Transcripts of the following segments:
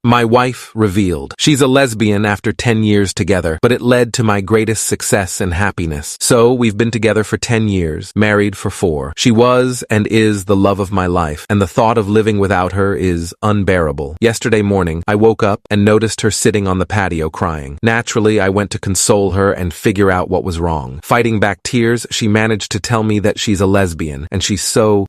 My wife revealed. She's a lesbian after 10 years together, but it led to my greatest success and happiness. So, we've been together for 10 years, married for 4. She was and is the love of my life, and the thought of living without her is unbearable. Yesterday morning, I woke up and noticed her sitting on the patio crying. Naturally, I went to console her and figure out what was wrong. Fighting back tears, she managed to tell me that she's a lesbian, and she's so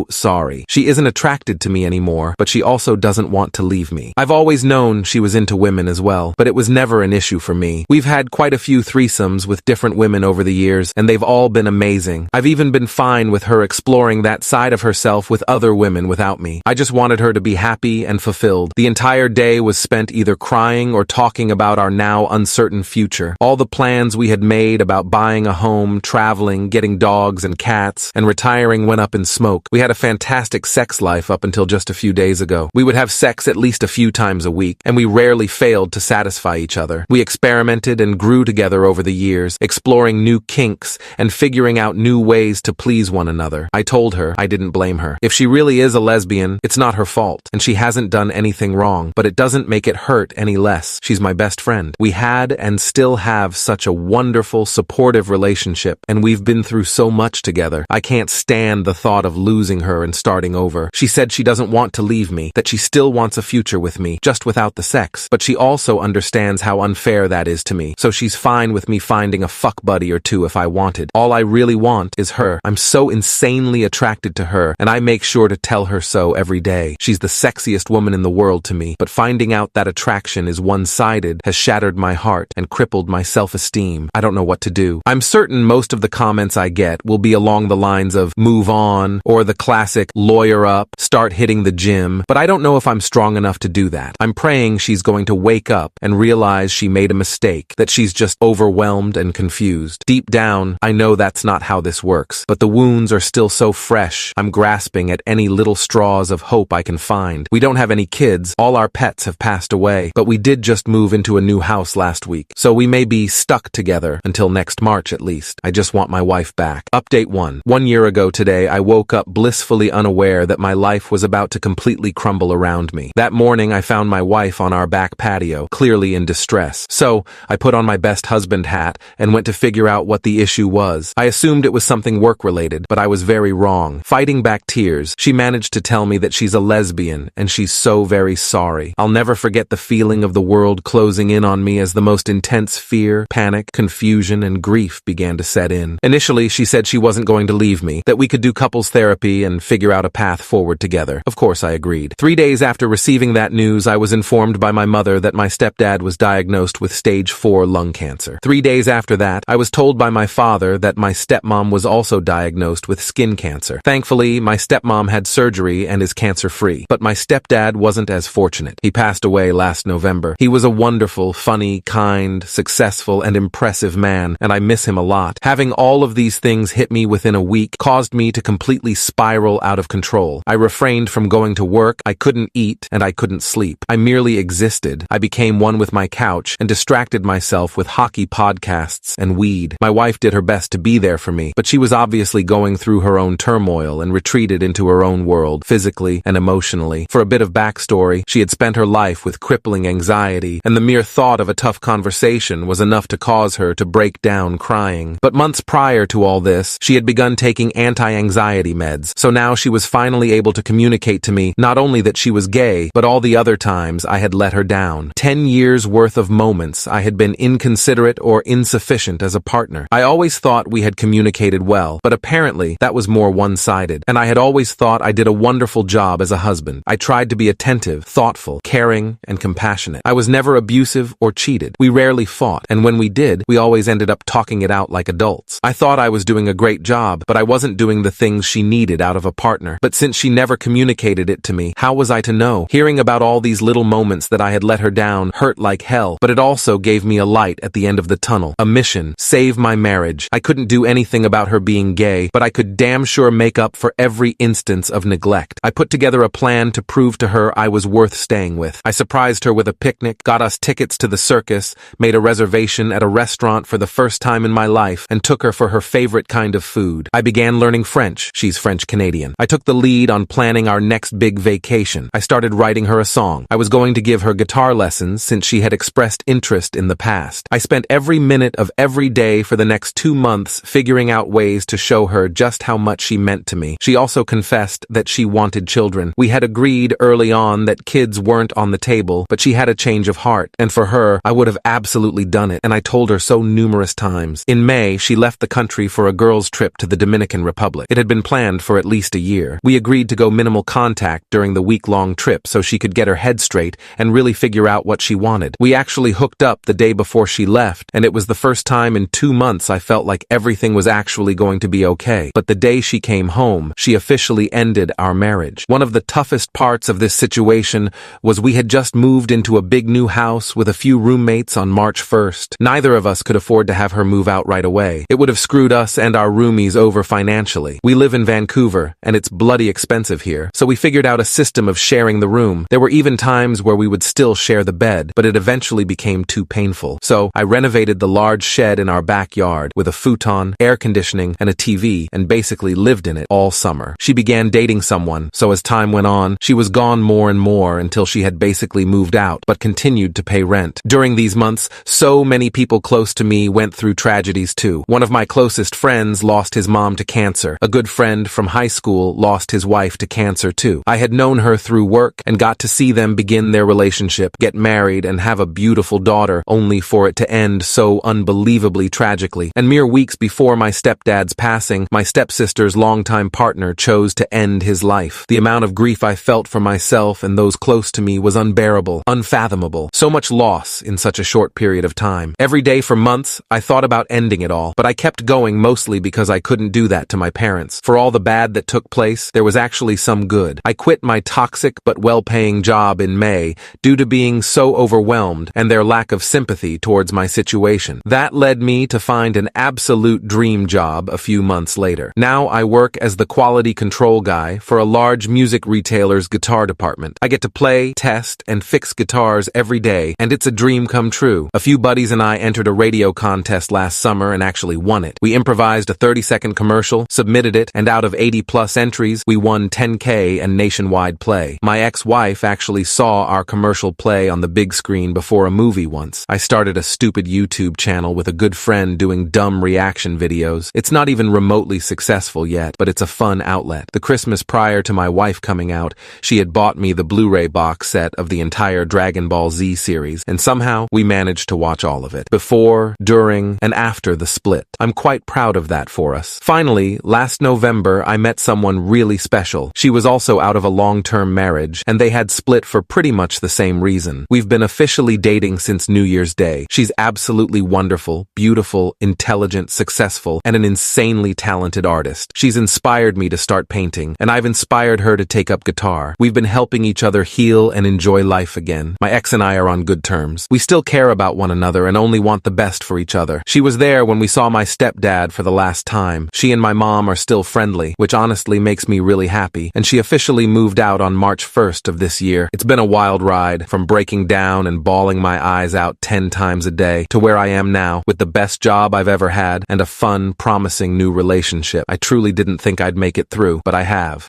sorry. She isn't attracted to me anymore, but she also doesn't want to leave me. I've always known she was into women as well, but it was never an issue for me. We've had quite a few threesomes with different women over the years, and they've all been amazing. I've even been fine with her exploring that side of herself with other women without me. I just wanted her to be happy and fulfilled. The entire day was spent either crying or talking about our now uncertain future. All the plans we had made about buying a home, traveling, getting dogs and cats, and retiring went up in smoke. We had a fantastic sex life up until just a few days ago. We would have sex at least a few times a week, and we rarely failed to satisfy each other. We experimented and grew together over the years, exploring new kinks and figuring out new ways to please one another. I told her I didn't blame her. If she really is a lesbian, it's not her fault, and she hasn't done anything wrong, but it doesn't make it hurt any less. She's my best friend. We had and still have such a wonderful, supportive relationship, and we've been through so much together. I can't stand the thought of losing her and starting over. She said she doesn't want to leave me, that she still wants a future with me, just without the sex, but she also understands how unfair that is to me, so she's fine with me finding a fuck buddy or two if I wanted. All I really want is her. I'm so insanely attracted to her, and I make sure to tell her so every day. She's the sexiest woman in the world to me, but finding out that attraction is one-sided has shattered my heart and crippled my self-esteem. I don't know what to do. I'm certain most of the comments I get will be along the lines of move on, or the classic lawyer up, start hitting the gym, but I don't know if I'm strong enough to do that. I'm praying she's going to wake up and realize she made a mistake, that she's just overwhelmed and confused. Deep down, I know that's not how this works, but the wounds are still so fresh, I'm grasping at any little straws of hope I can find. We don't have any kids, all our pets have passed away, but we did just move into a new house last week, so we may be stuck together until next March at least. I just want my wife back. Update 1. 1 year ago today, I woke up blissfully unaware that my life was about to completely crumble around me. That morning, I found my wife on our back patio, clearly in distress. So, I put on my best husband hat and went to figure out what the issue was. I assumed it was something work-related, but I was very wrong. Fighting back tears, she managed to tell me that she's a lesbian, and she's so very sorry. I'll never forget the feeling of the world closing in on me as the most intense fear, panic, confusion, and grief began to set in. Initially, she said she wasn't going to leave me, that we could do couples therapy and figure out a path forward together. Of course, I agreed. 3 days after receiving that news, I was informed by my mother that my stepdad was diagnosed with stage 4 lung cancer. 3 days after that, I was told by my father that my stepmom was also diagnosed with skin cancer. Thankfully, my stepmom had surgery and is cancer-free, but my stepdad wasn't as fortunate. He passed away last November. He was a wonderful, funny, kind, successful, and impressive man, and I miss him a lot. Having all of these things hit me within a week caused me to completely spiral out of control. I refrained from going to work, I couldn't eat, and I couldn't sleep. I merely existed. I became one with my couch and distracted myself with hockey podcasts and weed. My wife did her best to be there for me, but she was obviously going through her own turmoil and retreated into her own world, physically and emotionally. For a bit of backstory, she had spent her life with crippling anxiety, and the mere thought of a tough conversation was enough to cause her to break down crying. But months prior to all this, she had begun taking anti-anxiety meds, so now she was finally able to communicate to me not only that she was gay, but all the other times I had let her down. 10 years worth of moments I had been inconsiderate or insufficient as a partner. I always thought we had communicated well, but apparently that was more one-sided, and I had always thought I did a wonderful job as a husband. I tried to be attentive, thoughtful, caring, and compassionate. I was never abusive or cheated. We rarely fought, and when we did, we always ended up talking it out like adults. I thought I was doing a great job, but I wasn't doing the things she needed out of a partner. But since she never communicated it to me, how was I to know? Hearing about all these little moments that I had let her down hurt like hell, but it also gave me a light at the end of the tunnel. A mission. Save my marriage. I couldn't do anything about her being gay, but I could damn sure make up for every instance of neglect. I put together a plan to prove to her I was worth staying with. I surprised her with a picnic, got us tickets to the circus, made a reservation at a restaurant for the first time in my life, and took her for her favorite kind of food. I began learning French. She's French-Canadian. I took the lead on planning our next big vacation. I started writing her a song. song. I was going to give her guitar lessons since she had expressed interest in the past. I spent every minute of every day for the next 2 months figuring out ways to show her just how much she meant to me. She also confessed that she wanted children. We had agreed early on that kids weren't on the table, but she had a change of heart, and for her, I would have absolutely done it, and I told her so numerous times. In May, she left the country for a girls' trip to the Dominican Republic. It had been planned for at least a year. We agreed to go minimal contact during the week-long trip so she could get her head straight and really figure out what she wanted. We actually hooked up the day before she left, and it was the first time in 2 months I felt like everything was actually going to be okay. But the day she came home, she officially ended our marriage. One of the toughest parts of this situation was we had just moved into a big new house with a few roommates on March 1st. Neither of us could afford to have her move out right away. It would have screwed us and our roomies over financially. We live in Vancouver, and it's bloody expensive here, so we figured out a system of sharing the room. There were even times where we would still share the bed, but it eventually became too painful. So I renovated the large shed in our backyard with a futon, air conditioning, and a TV, and basically lived in it all summer. She began dating someone, so as time went on, she was gone more and more until she had basically moved out, but continued to pay rent. During these months, so many people close to me went through tragedies too. One of my closest friends lost his mom to cancer. A good friend from high school lost his wife to cancer too. I had known her through work and got to see them begin their relationship, get married, and have a beautiful daughter, only for it to end so unbelievably tragically. And mere weeks before my stepdad's passing, my stepsister's longtime partner chose to end his life. The amount of grief I felt for myself and those close to me was unbearable, unfathomable. So much loss in such a short period of time. Every day for months, I thought about ending it all, but I kept going mostly because I couldn't do that to my parents. For all the bad that took place, there was actually some good. I quit my toxic but well-paying job in May due to being so overwhelmed and their lack of sympathy towards my situation. That led me to find an absolute dream job a few months later. Now I work as the quality control guy for a large music retailer's guitar department. I get to play, test, and fix guitars every day, and it's a dream come true. A few buddies and I entered a radio contest last summer and actually won it. We improvised a 30-second commercial, submitted it, and out of 80-plus entries, we won 10K and nationwide play. My ex-wife actually saw our commercial play on the big screen before a movie once. I started a stupid YouTube channel with a good friend doing dumb reaction videos. It's not even remotely successful yet, but it's a fun outlet. The Christmas prior to my wife coming out, she had bought me the Blu-ray box set of the entire Dragon Ball Z series, and somehow we managed to watch all of it. Before, during, and after the split. I'm quite proud of that for us. Finally, last November, I met someone really special. She was also out of a long-term marriage, and they had split for pretty much the same reason. We've been officially dating since New Year's Day. She's absolutely wonderful, beautiful, intelligent, successful, and an insanely talented artist. She's inspired me to start painting, and I've inspired her to take up guitar. We've been helping each other heal and enjoy life again. My ex and I are on good terms. We still care about one another and only want the best for each other. She was there when we saw my stepdad for the last time. She and my mom are still friendly, which honestly makes me really happy, and she officially moved out on March 1st of this year. It's been a wild ride, from breaking down and bawling my eyes out 10 times a day to where I am now, with the best job I've ever had and a fun, promising new relationship. I truly didn't think I'd make it through, but I have.